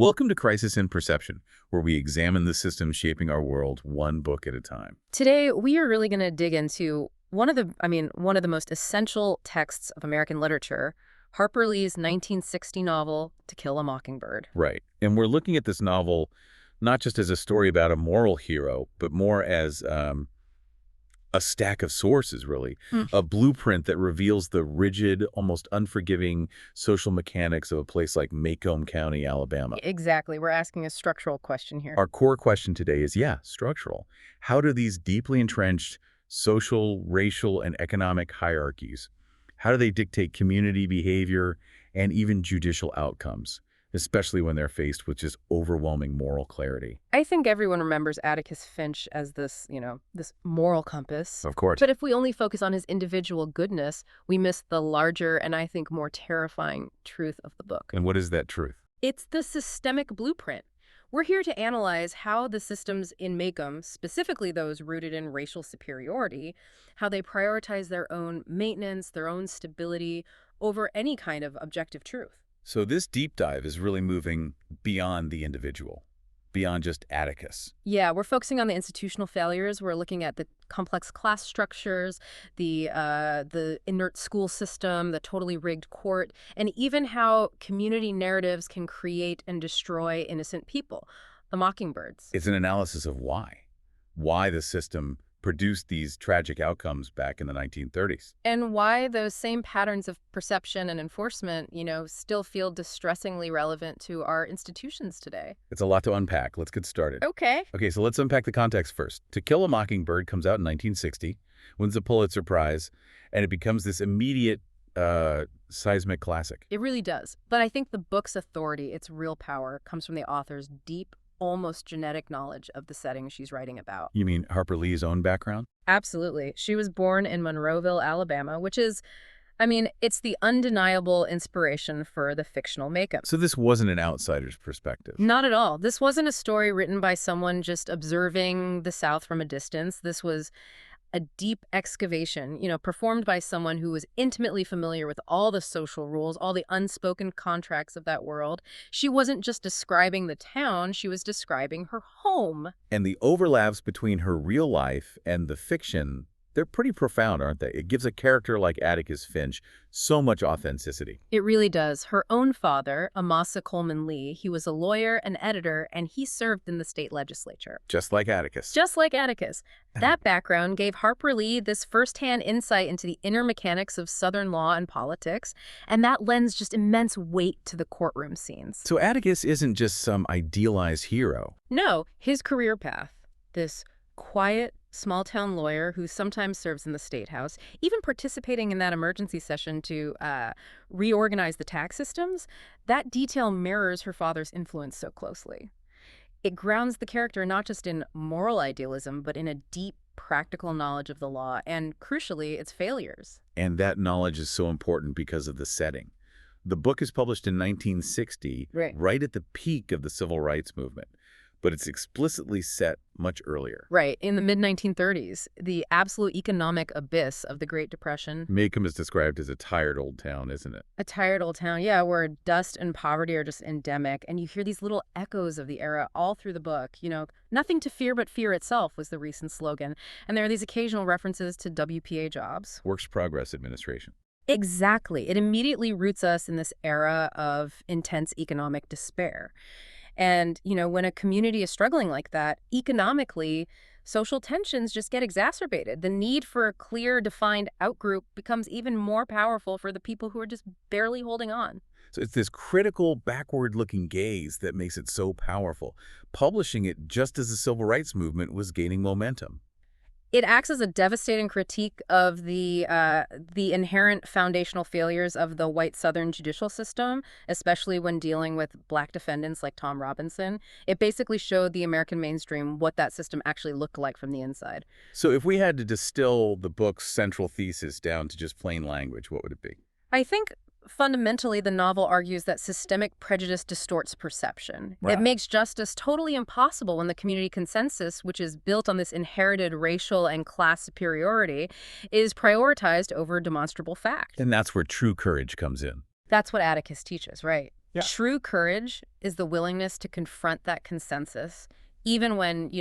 Welcome to Crisis in Perception, where we examine the systems shaping our world one book at a time. Today, we are really going to dig into one of the most essential texts of American literature, Harper Lee's 1960 novel, To Kill a Mockingbird. Right. And we're looking at this novel not just as a story about a moral hero, but more as a stack of sources, really. A blueprint that reveals the rigid, almost unforgiving social mechanics of a place like Macomb County, Alabama. Exactly. We're asking a structural question here. Our core question today is, structural. How do these deeply entrenched social, racial, and economic hierarchies, how do they dictate community behavior and even judicial outcomes, especially when they're faced with just overwhelming moral clarity? I think everyone remembers Atticus Finch as this, this moral compass. Of course. But if we only focus on his individual goodness, we miss the larger and I think more terrifying truth of the book. And what is that truth? It's the systemic blueprint. We're here to analyze how the systems in Macomb, specifically those rooted in racial superiority, how they prioritize their own maintenance, their own stability over any kind of objective truth. So this deep dive is really moving beyond the individual, beyond just Atticus. Yeah, we're focusing on the institutional failures. We're looking at the complex class structures, the inert school system, the totally rigged court, and even how community narratives can create and destroy innocent people, the Mockingbirds. It's an analysis of why the system produced these tragic outcomes back in the 1930s. And why those same patterns of perception and enforcement, still feel distressingly relevant to our institutions today. It's a lot to unpack. Let's get started. Okay, So let's unpack the context first. To Kill a Mockingbird comes out in 1960, wins the Pulitzer Prize, and it becomes this immediate seismic classic. it really does. But I think the book's authority, its real power, comes from the author's deep, almost genetic knowledge of the setting she's writing about. You mean Harper Lee's own background? Absolutely. She was born in Monroeville, Alabama, which is, it's the undeniable inspiration for the fictional Macomb. So this wasn't an outsider's perspective. Not at all. This wasn't a story written by someone just observing the South from a distance. This was a deep excavation, performed by someone who was intimately familiar with all the social rules, all the unspoken contracts of that world. She wasn't just describing the town, she was describing her home. And the overlaps between her real life and the fiction, they're pretty profound, aren't they? It gives a character like Atticus Finch so much authenticity. It really does. Her own father, Amasa Coleman Lee, he was a lawyer, an editor, and he served in the state legislature. Just like Atticus. Just like Atticus. That background gave Harper Lee this firsthand insight into the inner mechanics of Southern law and politics, and that lends just immense weight to the courtroom scenes. So Atticus isn't just some idealized hero. No, his career path, this quiet, small-town lawyer who sometimes serves in the State House, even participating in that emergency session to reorganize the tax systems, that detail mirrors her father's influence so closely. It grounds the character not just in moral idealism, but in a deep, practical knowledge of the law and, crucially, its failures. And that knowledge is so important because of the setting. The book is published in 1960, right at the peak of the civil rights movement. But it's explicitly set much earlier. Right, in the mid-1930s, the absolute economic abyss of the Great Depression. Macomb is described as a tired old town, isn't it? A tired old town, yeah, where dust and poverty are just endemic, and you hear these little echoes of the era all through the book. Nothing to fear but fear itself was the recent slogan, and there are these occasional references to WPA jobs. Works Progress Administration. Exactly. It immediately roots us in this era of intense economic despair. And, when a community is struggling like that, economically, social tensions just get exacerbated. The need for a clear, defined outgroup becomes even more powerful for the people who are just barely holding on. So it's this critical, backward-looking gaze that makes it so powerful, publishing it just as the civil rights movement was gaining momentum. It acts as a devastating critique of the inherent foundational failures of the white Southern judicial system, especially when dealing with Black defendants like Tom Robinson. It basically showed the American mainstream what that system actually looked like from the inside. So if we had to distill the book's central thesis down to just plain language, what would it be? I think fundamentally, the novel argues that systemic prejudice distorts perception. Right. It makes justice totally impossible when the community consensus, which is built on this inherited racial and class superiority, is prioritized over demonstrable fact. And that's where true courage comes in. That's what Atticus teaches, right? Yeah. True courage is the willingness to confront that consensus, even when,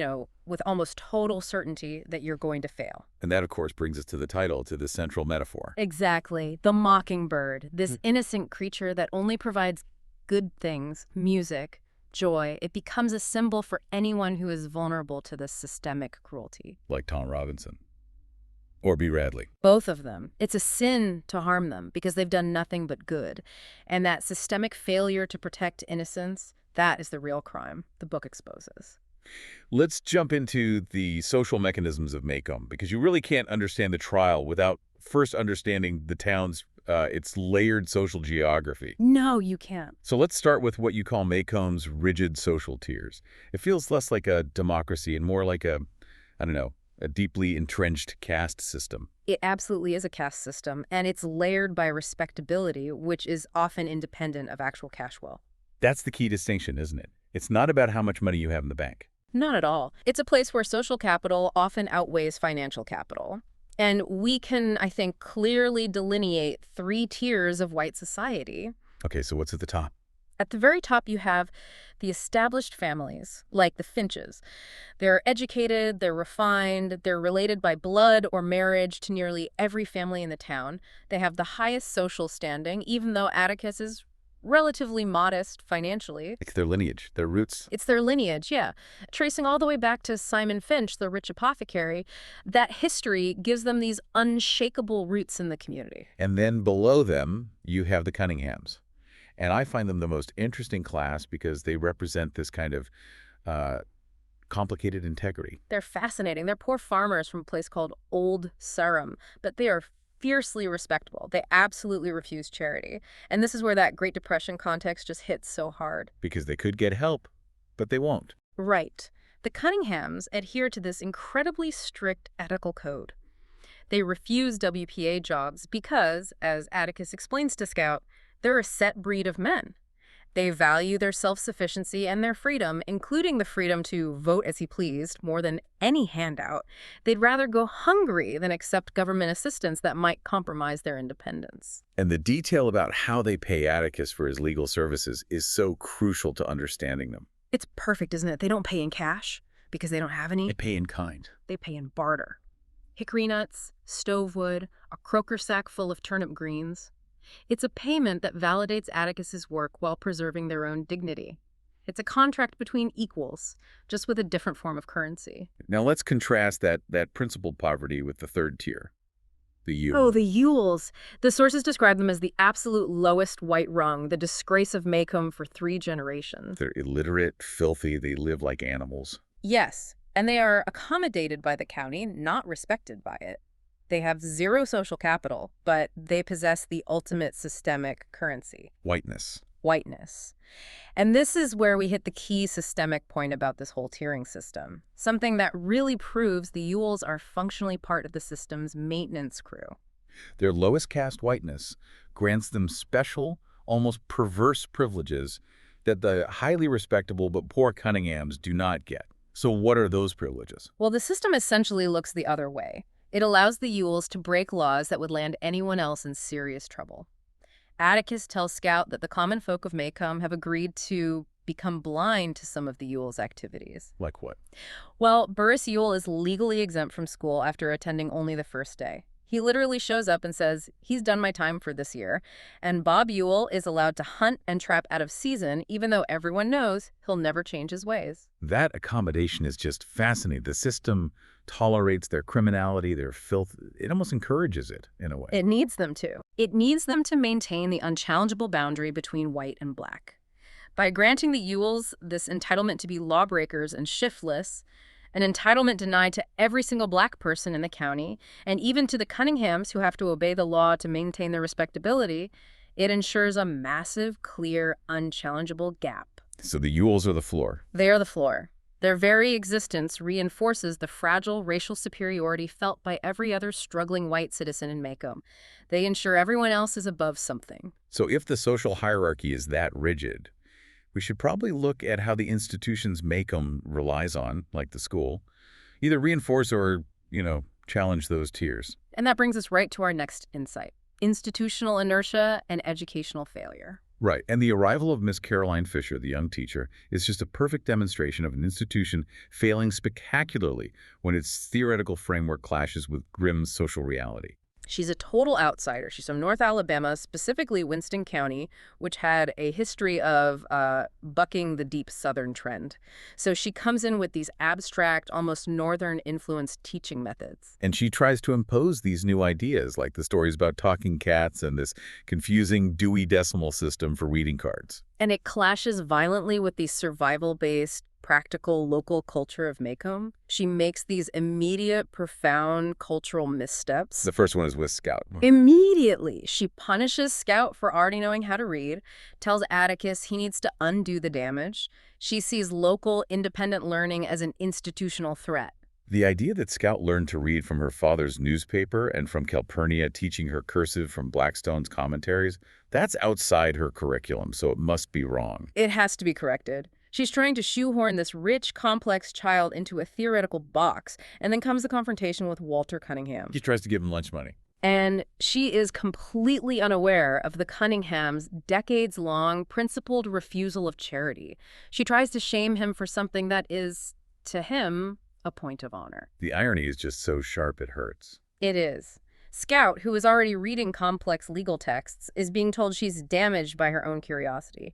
with almost total certainty that you're going to fail. And that, of course, brings us to the title, to the central metaphor. Exactly. The mockingbird, this innocent creature that only provides good things, music, joy. It becomes a symbol for anyone who is vulnerable to this systemic cruelty. Like Tom Robinson. Or B. Radley. Both of them. It's a sin to harm them because they've done nothing but good. And that systemic failure to protect innocence, that is the real crime the book exposes. Let's jump into the social mechanisms of Macomb, because you really can't understand the trial without first understanding the town's its layered social geography. No, you can't. So let's start with what you call Macomb's rigid social tiers. It feels less like a democracy and more like a deeply entrenched caste system. It absolutely is a caste system, and it's layered by respectability, which is often independent of actual cash wealth. That's the key distinction, isn't it? It's not about how much money you have in the bank. Not at all. It's a place where social capital often outweighs financial capital. And we can, I think, clearly delineate 3 tiers of white society. Okay, so what's at the top? At the very top, you have the established families, like the Finches. They're educated, they're refined, they're related by blood or marriage to nearly every family in the town. They have the highest social standing, even though Atticus is relatively modest financially. It's their lineage, their roots. It's their lineage, yeah. Tracing all the way back to Simon Finch, the rich apothecary, that history gives them these unshakable roots in the community. And then below them, you have the Cunninghams. And I find them the most interesting class because they represent this kind of complicated integrity. They're fascinating. They're poor farmers from a place called Old Sarum, but they are fiercely respectable. They absolutely refuse charity. And this is where that Great Depression context just hits so hard. Because they could get help, but they won't. Right. The Cunninghams adhere to this incredibly strict ethical code. They refuse WPA jobs because, as Atticus explains to Scout, they're a set breed of men. They value their self-sufficiency and their freedom, including the freedom to vote as he pleased, more than any handout. They'd rather go hungry than accept government assistance that might compromise their independence. And the detail about how they pay Atticus for his legal services is so crucial to understanding them. It's perfect, isn't it? They don't pay in cash because they don't have any. They pay in kind. They pay in barter. Hickory nuts, stove wood, a croaker sack full of turnip greens. It's a payment that validates Atticus's work while preserving their own dignity. It's a contract between equals, just with a different form of currency. Now let's contrast that principled poverty with the third tier, the Yule. Oh, the Yules. The sources describe them as the absolute lowest white rung, the disgrace of Macomb for 3 generations. They're illiterate, filthy, they live like animals. Yes, and they are accommodated by the county, not respected by it. They have 0 social capital, but they possess the ultimate systemic currency. Whiteness. Whiteness. And this is where we hit the key systemic point about this whole tiering system. Something that really proves the Yules are functionally part of the system's maintenance crew. Their lowest caste whiteness grants them special, almost perverse privileges that the highly respectable but poor Cunninghams do not get. So what are those privileges? Well, the system essentially looks the other way. It allows the Yules to break laws that would land anyone else in serious trouble. Atticus tells Scout that the common folk of Macomb have agreed to become blind to some of the Yules' activities. Like what? Well, Burris Yule is legally exempt from school after attending only the first day. He literally shows up and says, he's done my time for this year. And Bob Yule is allowed to hunt and trap out of season, even though everyone knows he'll never change his ways. That accommodation is just fascinating. The system tolerates their criminality, their filth. It almost encourages it, in a way. It needs them to. It needs them to maintain the unchallengeable boundary between white and black. By granting the Yules this entitlement to be lawbreakers and shiftless, an entitlement denied to every single black person in the county, and even to the Cunninghams who have to obey the law to maintain their respectability, it ensures a massive, clear, unchallengeable gap. So the Yules are the floor. They are the floor. Their very existence reinforces the fragile racial superiority felt by every other struggling white citizen in Macomb. They ensure everyone else is above something. So if the social hierarchy is that rigid, we should probably look at how the institutions Macomb relies on, like the school, either reinforce or, challenge those tiers. And that brings us right to our next insight: institutional inertia and educational failure. Right, and the arrival of Miss Caroline Fisher, the young teacher, is just a perfect demonstration of an institution failing spectacularly when its theoretical framework clashes with grim social reality. She's a total outsider. She's from North Alabama, specifically Winston County, which had a history of bucking the deep Southern trend. So she comes in with these abstract, almost Northern-influenced teaching methods. And she tries to impose these new ideas, like the stories about talking cats and this confusing Dewey Decimal System for reading cards. And it clashes violently with the survival-based, practical local culture of Macomb. She makes these immediate, profound cultural missteps. The first one is with Scout. Immediately, she punishes Scout for already knowing how to read, tells Atticus he needs to undo the damage. She sees local, independent learning as an institutional threat. The idea that Scout learned to read from her father's newspaper and from Calpurnia teaching her cursive from Blackstone's commentaries, that's outside her curriculum, so it must be wrong. It has to be corrected. She's trying to shoehorn this rich, complex child into a theoretical box, and then comes the confrontation with Walter Cunningham. He tries to give him lunch money. And she is completely unaware of the Cunninghams' decades-long principled refusal of charity. She tries to shame him for something that is, to him, a point of honor. The irony is just so sharp it hurts. It is. Scout, who is already reading complex legal texts, is being told she's damaged by her own curiosity.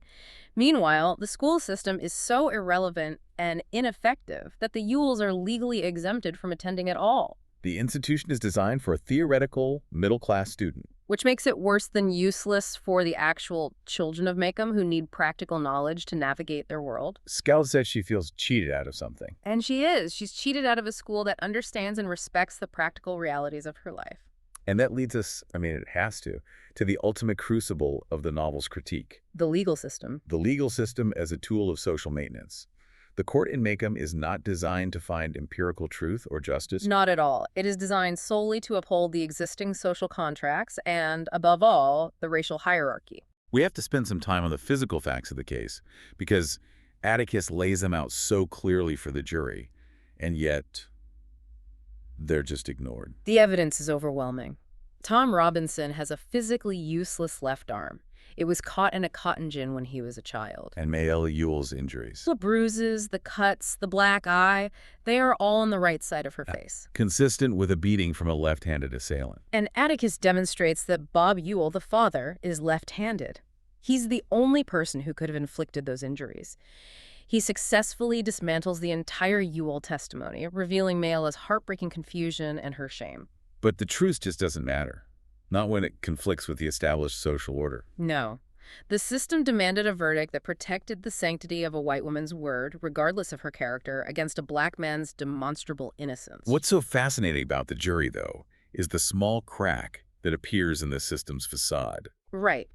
Meanwhile, the school system is so irrelevant and ineffective that the Yules are legally exempted from attending at all. The institution is designed for a theoretical, middle-class student. Which makes it worse than useless for the actual children of Macomb who need practical knowledge to navigate their world. Scout says she feels cheated out of something. And she is. She's cheated out of a school that understands and respects the practical realities of her life. And that leads us, it has to the ultimate crucible of the novel's critique. The legal system. The legal system as a tool of social maintenance. The court in Macomb is not designed to find empirical truth or justice. Not at all. It is designed solely to uphold the existing social contracts and, above all, the racial hierarchy. We have to spend some time on the physical facts of the case, because Atticus lays them out so clearly for the jury, and yet they're just ignored. The evidence is overwhelming. Tom Robinson has a physically useless left arm. It was caught in a cotton gin when he was a child. And Mayella Yule's injuries. The bruises, the cuts, the black eye, they are all on the right side of her face. Consistent with a beating from a left-handed assailant. And Atticus demonstrates that Bob Yule, the father, is left-handed. He's the only person who could have inflicted those injuries. He successfully dismantles the entire Yule testimony, revealing Mayella's heartbreaking confusion and her shame. But the truth just doesn't matter. Not when it conflicts with the established social order. No. The system demanded a verdict that protected the sanctity of a white woman's word, regardless of her character, against a black man's demonstrable innocence. What's so fascinating about the jury, though, is the small crack that appears in the system's facade. Right.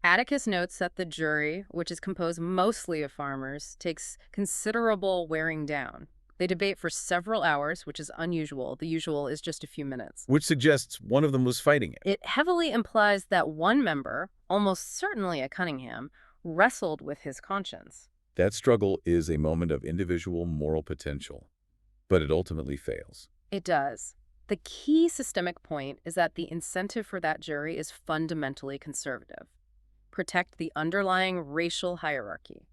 Atticus notes that the jury, which is composed mostly of farmers, takes considerable wearing down. They debate for several hours, which is unusual. The usual is just a few minutes. Which suggests one of them was fighting it. It heavily implies that one member, almost certainly a Cunningham, wrestled with his conscience. That struggle is a moment of individual moral potential, but it ultimately fails. It does. The key systemic point is that the incentive for that jury is fundamentally conservative. Protect the underlying racial hierarchy.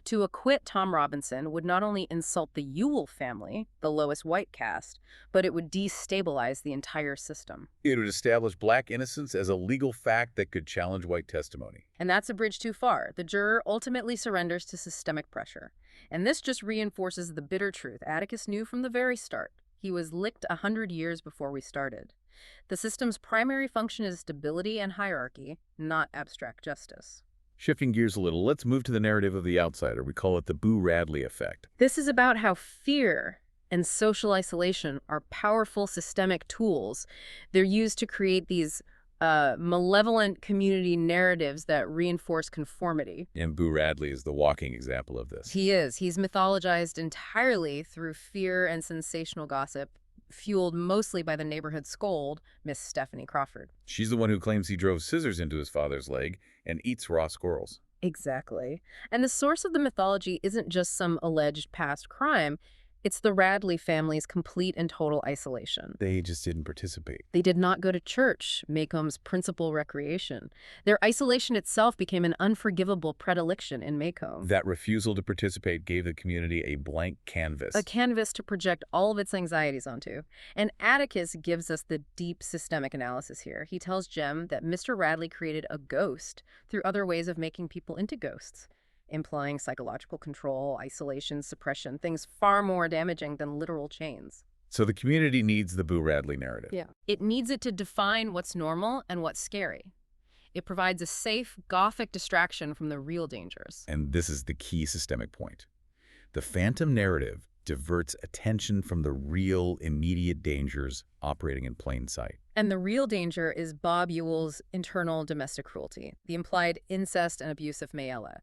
To acquit Tom Robinson would not only insult the Yule family, the lowest white caste, but it would destabilize the entire system. It would establish black innocence as a legal fact that could challenge white testimony. And that's a bridge too far. The juror ultimately surrenders to systemic pressure. And this just reinforces the bitter truth Atticus knew from the very start. He was licked 100 years before we started. The system's primary function is stability and hierarchy, not abstract justice. Shifting gears a little, let's move to the narrative of the outsider. We call it the Boo Radley effect. This is about how fear and social isolation are powerful systemic tools. They're used to create these malevolent community narratives that reinforce conformity. And Boo Radley is the walking example of this. He is. He's mythologized entirely through fear and sensational gossip, fueled mostly by the neighborhood scold, Miss Stephanie Crawford. She's the one who claims he drove scissors into his father's leg and eats raw squirrels. Exactly. And the source of the mythology isn't just some alleged past crime. It's the Radley family's complete and total isolation. They just didn't participate. They did not go to church, Macomb's principal recreation. Their isolation itself became an unforgivable predilection in Macomb. That refusal to participate gave the community a blank canvas. A canvas to project all of its anxieties onto. And Atticus gives us the deep systemic analysis here. He tells Jem that Mr. Radley created a ghost through other ways of making people into ghosts, implying psychological control, isolation, suppression, things far more damaging than literal chains. So the community needs the Boo Radley narrative. Yeah. It needs it to define what's normal and what's scary. It provides a safe, gothic distraction from the real dangers. And this is the key systemic point. The phantom narrative diverts attention from the real, immediate dangers operating in plain sight. And the real danger is Bob Ewell's internal domestic cruelty, the implied incest and abuse of Mayella.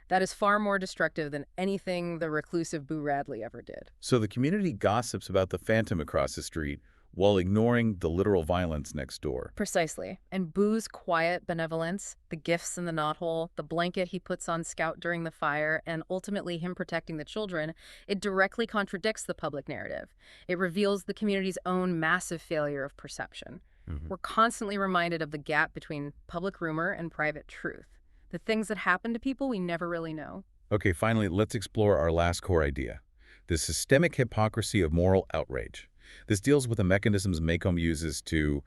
That is far more destructive than anything the reclusive Boo Radley ever did. So the community gossips about the phantom across the street while ignoring the literal violence next door. Precisely. And Boo's quiet benevolence, the gifts in the knothole, the blanket he puts on Scout during the fire, and ultimately him protecting the children, it directly contradicts the public narrative. It reveals the community's own massive failure of perception. We're constantly reminded of the gap between public rumor and private truth. The things that happen to people we never really know. Okay, finally, let's explore our last core idea, the systemic hypocrisy of moral outrage. This deals with the mechanisms Macomb uses to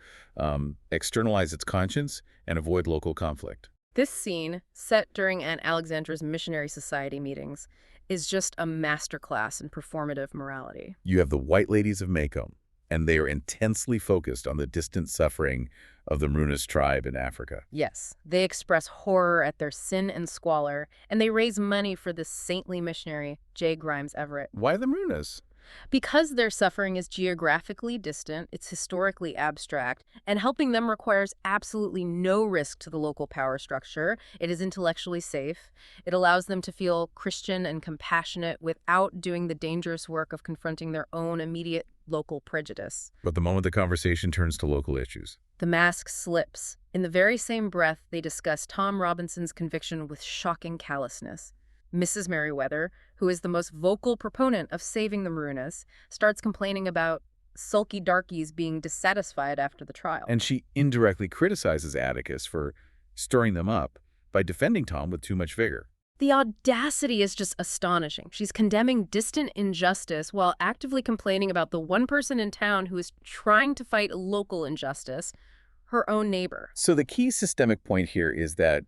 externalize its conscience and avoid local conflict. This scene, set during Aunt Alexandra's Missionary Society meetings, is just a masterclass in performative morality. You have the White Ladies of Macomb, and they are intensely focused on the distant suffering of the Marooners tribe in Africa. Yes, they express horror at their sin and squalor, and they raise money for the saintly missionary, J. Grimes Everett. Why the Marooners? Because their suffering is geographically distant, it's historically abstract, and helping them requires absolutely no risk to the local power structure. It is intellectually safe. It allows them to feel Christian and compassionate without doing the dangerous work of confronting their own immediate local prejudice. But the moment the conversation turns to local issues, the mask slips. In the very same breath, they discuss Tom Robinson's conviction with shocking callousness. Mrs. Merriweather, who is the most vocal proponent of saving the Marooners, starts complaining about sulky darkies being dissatisfied after the trial. and she indirectly criticizes Atticus for stirring them up by defending Tom with too much vigor. The audacity is just astonishing. She's condemning distant injustice while actively complaining about the one person in town who is trying to fight local injustice, her own neighbor. So the key systemic point here is that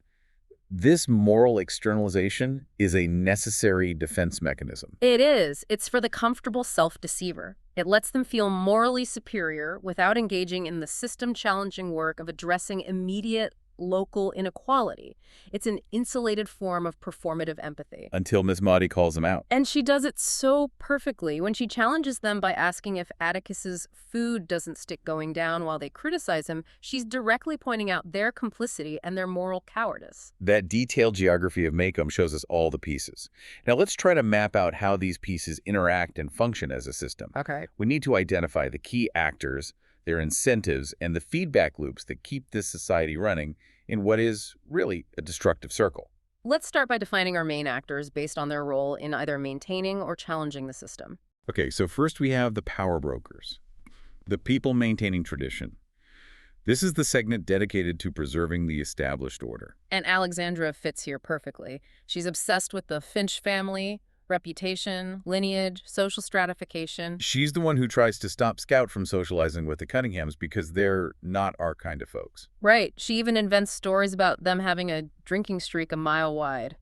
this moral externalization is a necessary defense mechanism. It is. It's for the comfortable self-deceiver. It lets them feel morally superior without engaging in the system-challenging work of addressing immediate local inequality. It's an insulated form of performative empathy. Until Miss Maudie calls them out. And she does it so perfectly when she challenges them by asking if Atticus's food doesn't stick going down while they criticize him. She's directly pointing out their complicity and their moral cowardice. That detailed geography of Macomb shows us all the pieces. Now let's try to map out how these pieces interact and function as a system. Okay. We need to identify the key actors, their incentives, and the feedback loops that keep this society running in what is really a destructive circle. Let's start by defining our main actors based on their role in either maintaining or challenging the system. Okay, so first we have the power brokers, the people maintaining tradition. This is the segment dedicated to preserving the established order. And Alexandra fits here perfectly. She's obsessed with the Finch family, reputation, lineage, social stratification. She's the one who tries to stop Scout from socializing with the Cunninghams because they're not our kind of folks. Right. She even invents stories about them having a drinking streak a mile wide.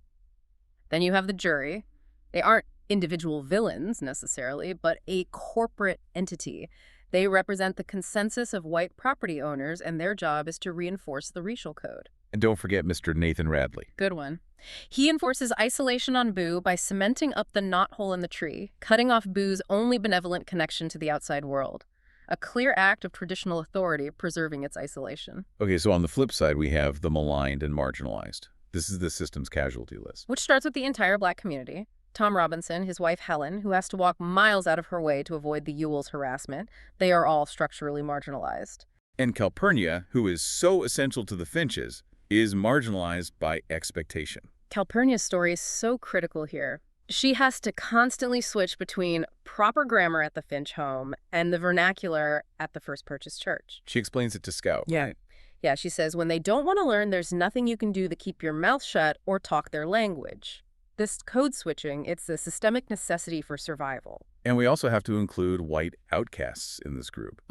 Then you have the jury. They aren't individual villains necessarily, but a corporate entity. They represent the consensus of white property owners, and their job is to reinforce the racial code. And don't forget Mr. Nathan Radley. Good one. He enforces isolation on Boo by cementing up the knothole in the tree, cutting off Boo's only benevolent connection to the outside world. A clear act of traditional authority preserving its isolation. Okay, so on the flip side, we have the maligned and marginalized. This is the system's casualty list. Which starts with the entire black community. Tom Robinson, his wife Helen, who has to walk miles out of her way to avoid the Ewells' harassment. They are all structurally marginalized. And Calpurnia, who is so essential to the Finches, is marginalized by expectation. Calpurnia's story is so critical here. She has to constantly switch between proper grammar at the Finch home and the vernacular at the First Purchase Church. She explains it to Scout. Yeah. Right? Yeah, she says, when they don't want to learn, there's nothing you can do to keep your mouth shut or talk their language. This code switching, it's a systemic necessity for survival. And we also have to include white outcasts in this group,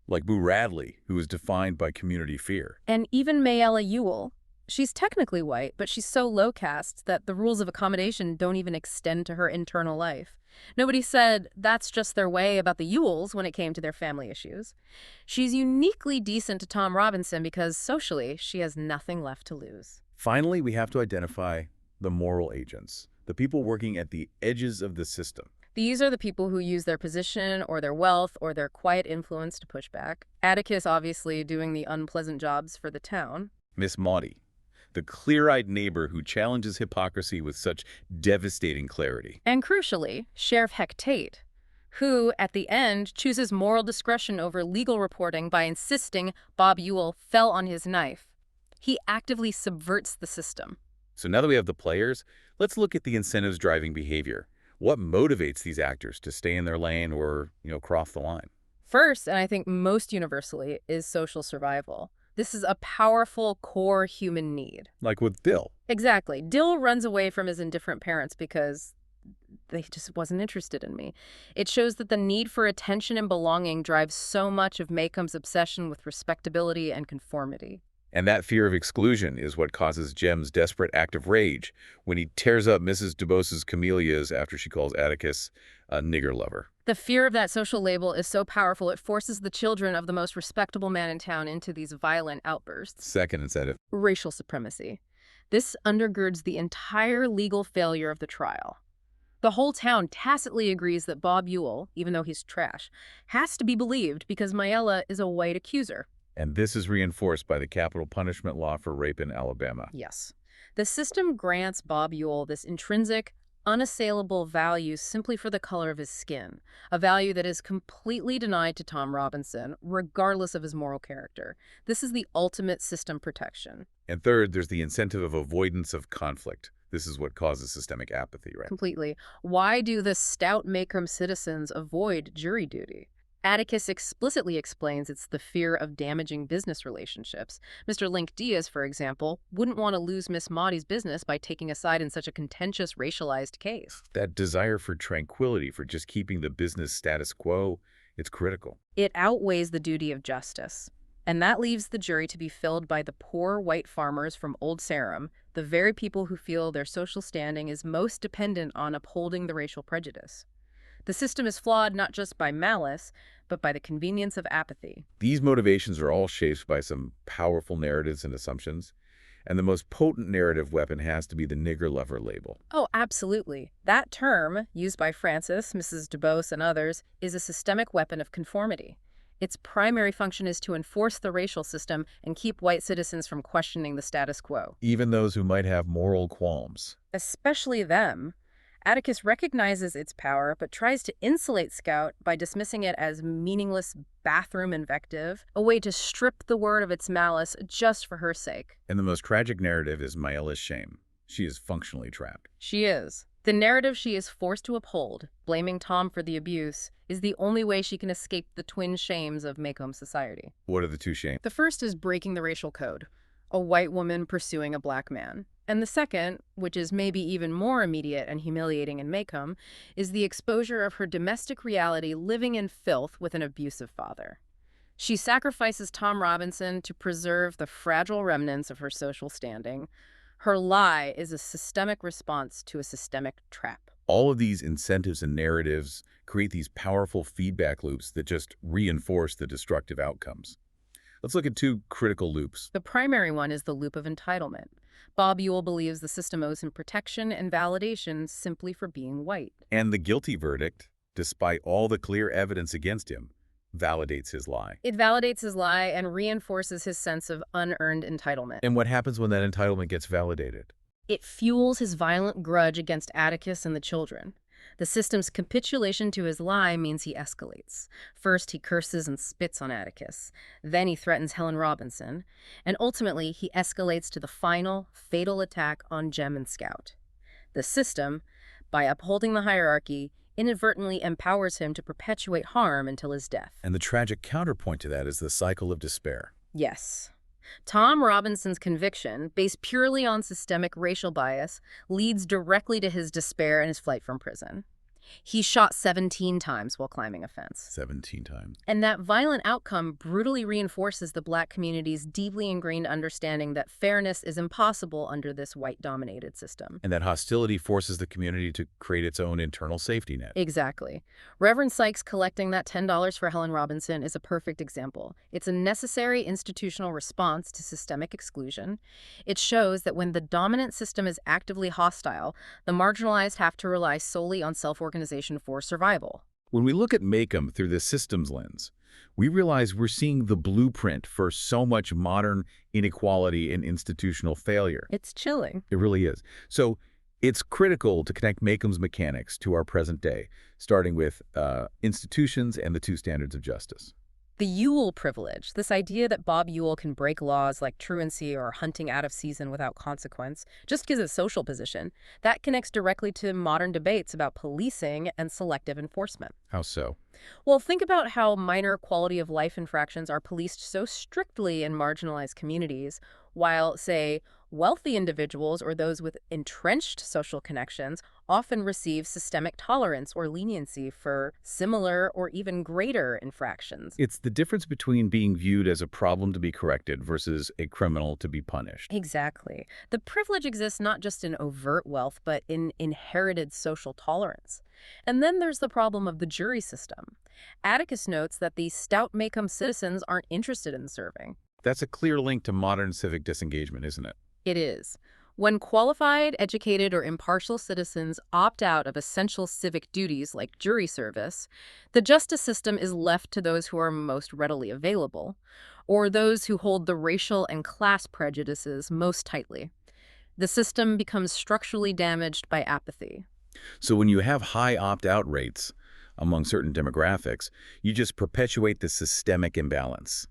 like Boo Radley, who is defined by community fear. And even Mayella Ewell. She's technically white, but she's so low caste that the rules of accommodation don't even extend to her internal life. Nobody said that's just their way about the Ewells when it came to their family issues. She's uniquely decent to Tom Robinson because socially she has nothing left to lose. Finally, we have to identify the moral agents, the people working at the edges of the system. These are the people who use their position or their wealth or their quiet influence to push back. Atticus obviously doing the unpleasant jobs for the town. Miss Maudie, the clear-eyed neighbor who challenges hypocrisy with such devastating clarity. And crucially, Sheriff Hectate, who, at the end, chooses moral discretion over legal reporting by insisting Bob Ewell fell on his knife. He actively subverts the system. So now that we have the players, let's look at the incentives driving behavior. What motivates these actors to stay in their lane or, cross the line? First, and I think most universally, is social survival. This is a powerful core human need. Like with Dill. Exactly. Dill runs away from his indifferent parents because they just wasn't interested in me. It shows that the need for attention and belonging drives so much of Macomb's obsession with respectability and conformity. And that fear of exclusion is what causes Jem's desperate act of rage when he tears up Mrs. DuBose's camellias after she calls Atticus a nigger lover. The fear of that social label is so powerful it forces the children of the most respectable man in town into these violent outbursts. Second incentive. Racial supremacy. This undergirds the entire legal failure of the trial. The whole town tacitly agrees that Bob Ewell, even though he's trash, has to be believed because Mayella is a white accuser. And this is reinforced by the capital punishment law for rape in Alabama. Yes. The system grants Bob Ewell this intrinsic, unassailable value simply for the color of his skin, a value that is completely denied to Tom Robinson, regardless of his moral character. This is the ultimate system protection. And third, there's the incentive of avoidance of conflict. This is what causes systemic apathy, right? Completely. Why do the stout Macomb citizens avoid jury duty? Atticus explicitly explains it's the fear of damaging business relationships. Mr. Link Diaz, for example, wouldn't want to lose Miss Maudie's business by taking a side in such a contentious, racialized case. That desire for tranquility, for just keeping the business status quo, it's critical. It outweighs the duty of justice. And that leaves the jury to be filled by the poor white farmers from Old Sarum, the very people who feel their social standing is most dependent on upholding the racial prejudice. The system is flawed not just by malice, but by the convenience of apathy. These motivations are all shaped by some powerful narratives and assumptions, and the most potent narrative weapon has to be the nigger lover label. Oh, absolutely. That term, used by Francis, Mrs. DuBose, and others, is a systemic weapon of conformity. Its primary function is to enforce the racial system and keep white citizens from questioning the status quo. Even those who might have moral qualms. Especially them. Atticus recognizes its power, but tries to insulate Scout by dismissing it as meaningless bathroom invective, a way to strip the word of its malice just for her sake. And the most tragic narrative is Mayella's shame. She is functionally trapped. She is. The narrative she is forced to uphold, blaming Tom for the abuse, is the only way she can escape the twin shames of Macomb society. What are the two shames? The first is breaking the racial code, a white woman pursuing a black man. And the second, which is maybe even more immediate and humiliating in Macomb, is the exposure of her domestic reality living in filth with an abusive father. She sacrifices Tom Robinson to preserve the fragile remnants of her social standing. Her lie is a systemic response to a systemic trap. All of these incentives and narratives create these powerful feedback loops that just reinforce the destructive outcomes. Let's look at two critical loops. The primary one is the loop of entitlement. Bob Ewell believes the system owes him protection and validation simply for being white. And the guilty verdict, despite all the clear evidence against him, validates his lie. It validates his lie and reinforces his sense of unearned entitlement. And what happens when that entitlement gets validated? It fuels his violent grudge against Atticus and the children. The system's capitulation to his lie means he escalates. First, he curses and spits on Atticus. Then he threatens Helen Robinson. And ultimately, he escalates to the final, fatal attack on Jem and Scout. The system, by upholding the hierarchy, inadvertently empowers him to perpetuate harm until his death. And the tragic counterpoint to that is the cycle of despair. Yes. Tom Robinson's conviction, based purely on systemic racial bias, leads directly to his despair and his flight from prison. He's shot 17 times while climbing a fence. 17 times. And that violent outcome brutally reinforces the Black community's deeply ingrained understanding that fairness is impossible under this white-dominated system. And that hostility forces the community to create its own internal safety net. Exactly. Reverend Sykes collecting that $10 for Helen Robinson is a perfect example. It's a necessary institutional response to systemic exclusion. It shows that when the dominant system is actively hostile, the marginalized have to rely solely on self-organization for survival. When we look at Maycomb through the systems lens, we realize we're seeing the blueprint for so much modern inequality and institutional failure. It's chilling. It really is. So it's critical to connect Maycomb's mechanics to our present day, starting with institutions and the two standards of justice. The Ewell privilege, this idea that Bob Ewell can break laws like truancy or hunting out of season without consequence, just gives a social position, that connects directly to modern debates about policing and selective enforcement. How so? Well, think about how minor quality of life infractions are policed so strictly in marginalized communities, while, say, wealthy individuals or those with entrenched social connections often receive systemic tolerance or leniency for similar or even greater infractions. It's the difference between being viewed as a problem to be corrected versus a criminal to be punished. Exactly. The privilege exists not just in overt wealth, but in inherited social tolerance. And then there's the problem of the jury system. Atticus notes that the stout Maycomb citizens aren't interested in serving. That's a clear link to modern civic disengagement, isn't it? It is. When qualified, educated, or impartial citizens opt out of essential civic duties like jury service, the justice system is left to those who are most readily available, or those who hold the racial and class prejudices most tightly. The system becomes structurally damaged by apathy. So when you have high opt-out rates among certain demographics, you just perpetuate the systemic imbalance.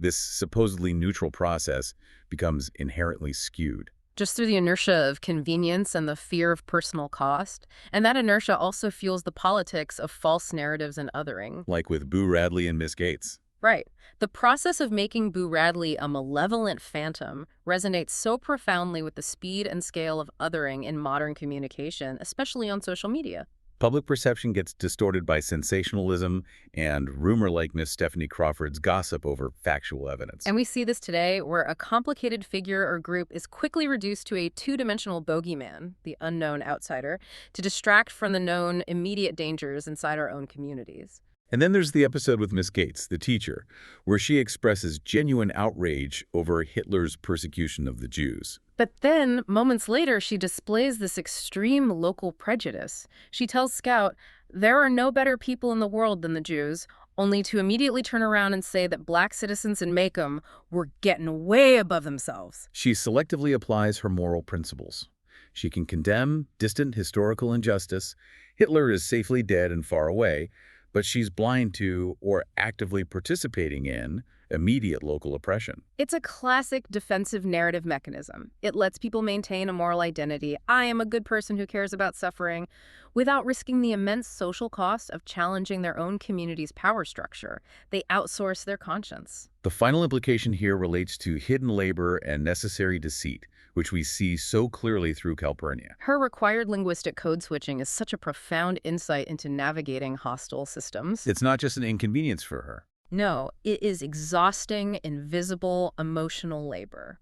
This supposedly neutral process becomes inherently skewed. Just through the inertia of convenience and the fear of personal cost. And that inertia also fuels the politics of false narratives and othering. Like with Boo Radley and Miss Gates. Right. The process of making Boo Radley a malevolent phantom resonates so profoundly with the speed and scale of othering in modern communication, especially on social media. Public perception gets distorted by sensationalism and rumor like Miss Stephanie Crawford's gossip over factual evidence. And we see this today where a complicated figure or group is quickly reduced to a two-dimensional bogeyman, the unknown outsider, to distract from the known immediate dangers inside our own communities. And then there's the episode with Miss Gates, the teacher, where she expresses genuine outrage over Hitler's persecution of the Jews. But then, moments later, she displays this extreme local prejudice. She tells Scout, there are no better people in the world than the Jews, only to immediately turn around and say that Black citizens in Maycomb were getting way above themselves. She selectively applies her moral principles. She can condemn distant historical injustice. Hitler is safely dead and far away, but she's blind to or actively participating in immediate local oppression. It's a classic defensive narrative mechanism. It lets people maintain a moral identity. I am a good person who cares about suffering, without risking the immense social cost of challenging their own community's power structure. They outsource their conscience. The final implication here relates to hidden labor and necessary deceit, which we see so clearly through Calpurnia. Her required linguistic code switching is such a profound insight into navigating hostile systems. It's not just an inconvenience for her. No, it is exhausting, invisible, emotional labor.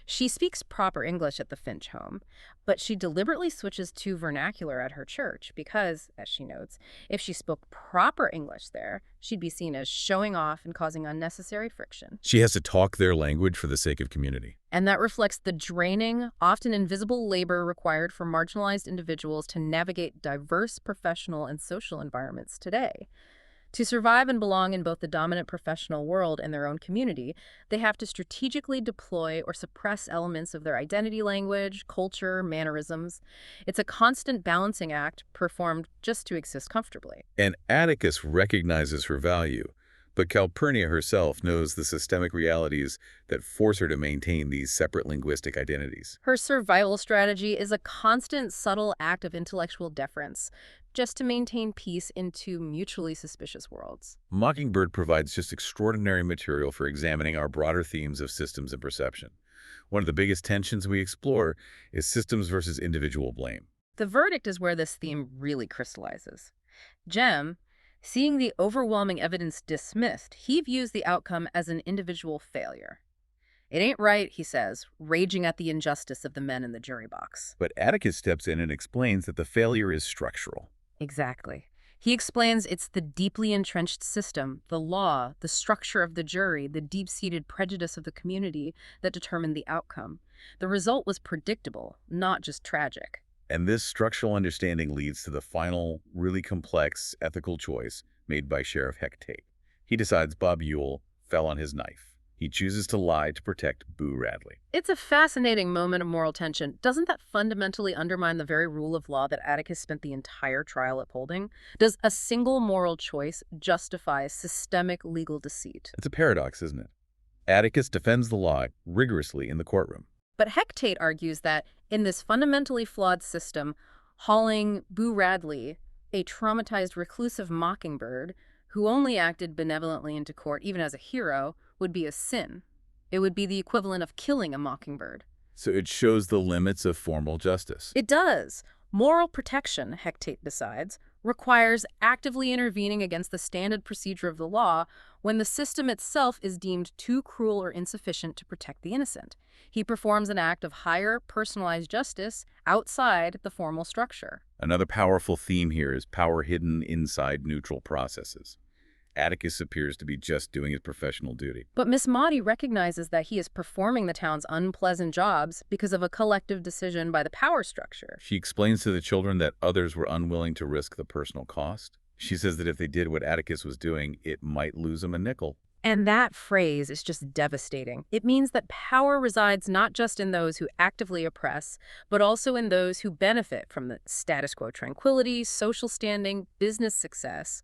She speaks proper English at the Finch home, but she deliberately switches to vernacular at her church because, as she notes, if she spoke proper English there, she'd be seen as showing off and causing unnecessary friction. She has to talk their language for the sake of community. And that reflects the draining, often invisible labor required for marginalized individuals to navigate diverse professional and social environments today. To survive and belong in both the dominant professional world and their own community, they have to strategically deploy or suppress elements of their identity language, culture, mannerisms. It's a constant balancing act performed just to exist comfortably. And Atticus recognizes her value, But Calpurnia herself knows the systemic realities that force her to maintain these separate linguistic identities. Her survival strategy is a constant, subtle act of intellectual deference, just to maintain peace in two mutually suspicious worlds. Mockingbird provides just extraordinary material for examining our broader themes of systems and perception. One of the biggest tensions we explore is systems versus individual blame. The verdict is where this theme really crystallizes. Jem, seeing the overwhelming evidence dismissed, he views the outcome as an individual failure. It ain't right, he says, raging at the injustice of the men in the jury box. But Atticus steps in and explains that the failure is structural. Exactly. He explains it's the deeply entrenched system, the law, the structure of the jury, the deep-seated prejudice of the community that determined the outcome. The result was predictable, not just tragic. And this structural understanding leads to the final, really complex ethical choice made by Sheriff Hecate. He decides Bob Ewell fell on his knife. He chooses to lie to protect Boo Radley. It's a fascinating moment of moral tension. Doesn't that fundamentally undermine the very rule of law that Atticus spent the entire trial upholding? Does a single moral choice justify systemic legal deceit? It's a paradox, isn't it? Atticus defends the law rigorously in the courtroom. But Hecate argues that in this fundamentally flawed system, hauling Boo Radley, a traumatized reclusive Mockingbird, who only acted benevolently into court even as a hero, would be a sin. It would be the equivalent of killing a mockingbird. So it shows the limits of formal justice. It does. Moral protection, Hecate decides, requires actively intervening against the standard procedure of the law when the system itself is deemed too cruel or insufficient to protect the innocent. He performs an act of higher, personalized justice outside the formal structure. Another powerful theme here is power hidden inside neutral processes. Atticus appears to be just doing his professional duty. But Miss Maudie recognizes that he is performing the town's unpleasant jobs because of a collective decision by the power structure. She explains to the children that others were unwilling to risk the personal cost. She says that if they did what Atticus was doing, it might lose them a nickel. And that phrase is just devastating. It means that power resides not just in those who actively oppress, but also in those who benefit from the status quo tranquility, social standing, business success,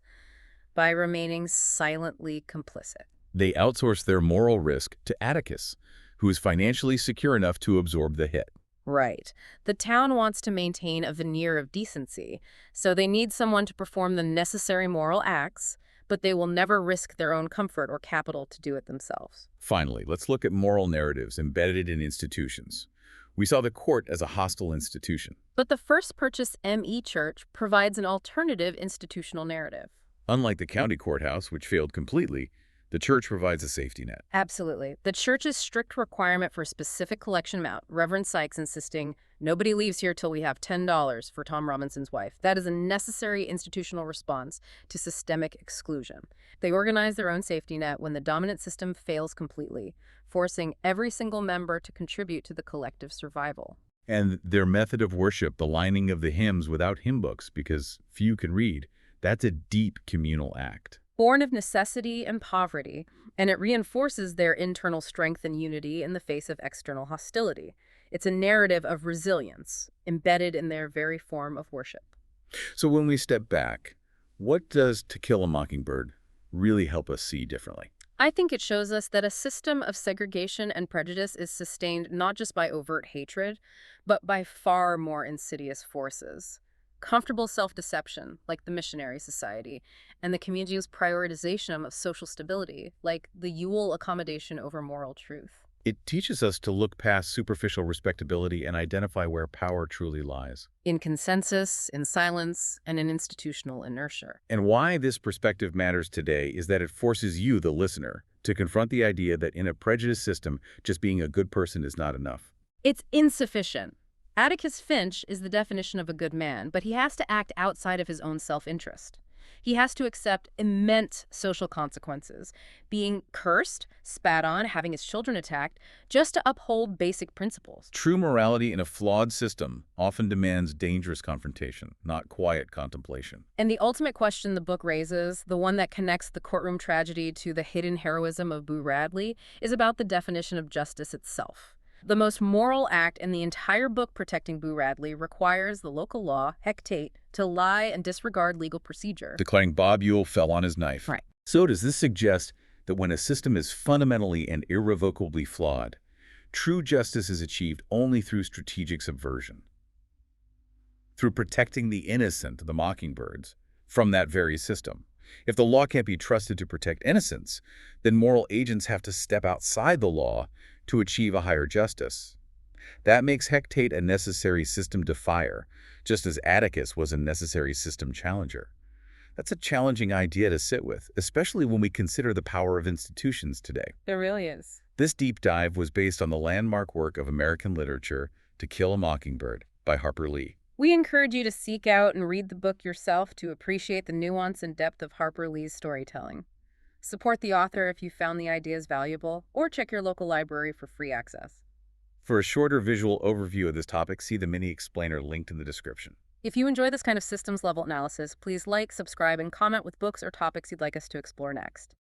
by remaining silently complicit. They outsource their moral risk to Atticus, who is financially secure enough to absorb the hit. Right. The town wants to maintain a veneer of decency, so they need someone to perform the necessary moral acts, but they will never risk their own comfort or capital to do it themselves. Finally, let's look at moral narratives embedded in institutions. We saw the court as a hostile institution. But the First Purchase M.E. Church provides an alternative institutional narrative. Unlike the county courthouse, which failed completely, the church provides a safety net. Absolutely. The church's strict requirement for a specific collection amount, Reverend Sykes insisting, nobody leaves here till we have $10 for Tom Robinson's wife. That is a necessary institutional response to systemic exclusion. They organize their own safety net when the dominant system fails completely, forcing every single member to contribute to the collective survival. And their method of worship, the lining of the hymns without hymn books because few can read, that's a deep communal act. Born of necessity and poverty, and it reinforces their internal strength and unity in the face of external hostility. It's a narrative of resilience, embedded in their very form of worship. So when we step back, what does To Kill a Mockingbird really help us see differently? I think it shows us that a system of segregation and prejudice is sustained not just by overt hatred, but by far more insidious forces. Comfortable self-deception, like the Missionary Society, and the community's prioritization of social stability, like the Ewell accommodation over moral truth. It teaches us to look past superficial respectability and identify where power truly lies. In consensus, in silence, and in institutional inertia. And why this perspective matters today is that it forces you, the listener, to confront the idea that in a prejudice system, just being a good person is not enough. It's insufficient. Atticus Finch is the definition of a good man, but he has to act outside of his own self-interest. He has to accept immense social consequences, being cursed, spat on, having his children attacked, just to uphold basic principles. True morality in a flawed system often demands dangerous confrontation, not quiet contemplation. And the ultimate question the book raises, the one that connects the courtroom tragedy to the hidden heroism of Boo Radley, is about the definition of justice itself. The most moral act in the entire book protecting Boo Radley requires the local law, Hecate, to lie and disregard legal procedure. Declaring Bob Ewell fell on his knife. Right. So does this suggest that when a system is fundamentally and irrevocably flawed, true justice is achieved only through strategic subversion, through protecting the innocent, the mockingbirds, from that very system? If the law can't be trusted to protect innocence, then moral agents have to step outside the law to achieve a higher justice. That makes Hecate a necessary system defier, just as Atticus was a necessary system challenger. That's a challenging idea to sit with, especially when we consider the power of institutions today. There really is. This deep dive was based on the landmark work of American literature, To Kill a Mockingbird by Harper Lee. We encourage you to seek out and read the book yourself to appreciate the nuance and depth of Harper Lee's storytelling. Support the author if you found the ideas valuable, or check your local library for free access. For a shorter visual overview of this topic, see the mini explainer linked in the description. If you enjoy this kind of systems-level analysis, please like, subscribe, and comment with books or topics you'd like us to explore next.